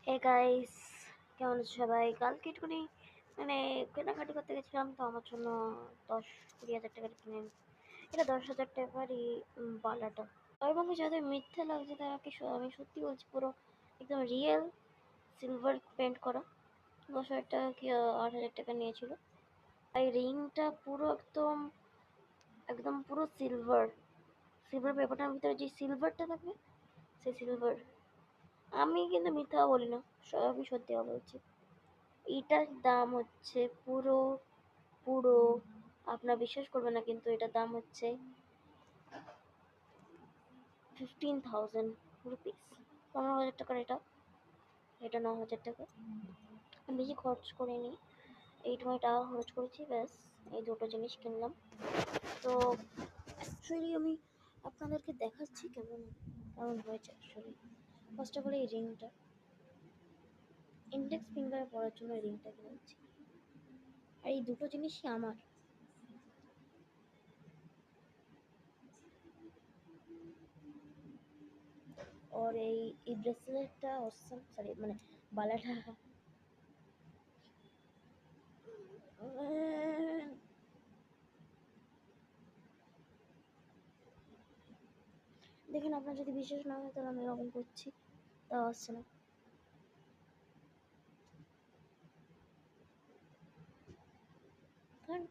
Hey guys, কেমন আছো সবাই? কালকে একটুখানি মানে কেনাকাটি করতে গেছিলাম, তো আমার জন্য 10-20 হাজার টাকার কিনে এটা 10 হাজার টাকারই বালাটা। এবং যাদের মিথ্যে লাগছে তাকে আমি সত্যি বলছি, পুরো একদম রিয়েল সিলভার পেন্ট করা। 10 হাজার টাকা কি 8 হাজার টাকা নিয়েছিল। আর এই রিংটা পুরো একদম একদম পুরো সিলভার সিলভার পেপারটার ভিতরে যে সিলভারটা থাকে, সেই সিলভার। আমি কিন্তু মিথ্যা বলি না, সবই সত্যি বলছি। এটার দাম হচ্ছে পুরো পুরো আপনার বিশ্বাস করবেন না, কিন্তু এটার দাম হচ্ছে 15,000 রুপিস। 15,000 টাকার এটা এটা 9,000 টাকা। আমি বেশি খরচ করিনি, 8 টাকা খরচ করেছি, ব্যাস। এই দুটো জিনিস কিনলাম। তো অ্যাকচুয়ালি আমি আপনাদেরকে দেখাচ্ছি কেমন কেমন হয়েছে। অ্যাকচুয়ালি ফার্স্ট অফ অল, এই রিংটা ইন্ডেক্স ফিঙ্গারে পরার জন্য এই রিংটা কিনেছি। আর এই দুটো জিনিসই আমার। और এই ব্রেসলেটটা অসম, সরি মানে বালাটা দেখেন, আপনার যদি বিশ্বাস না হয় তাহলে আমি এরকম করছি, তাও আসছে না। কারণ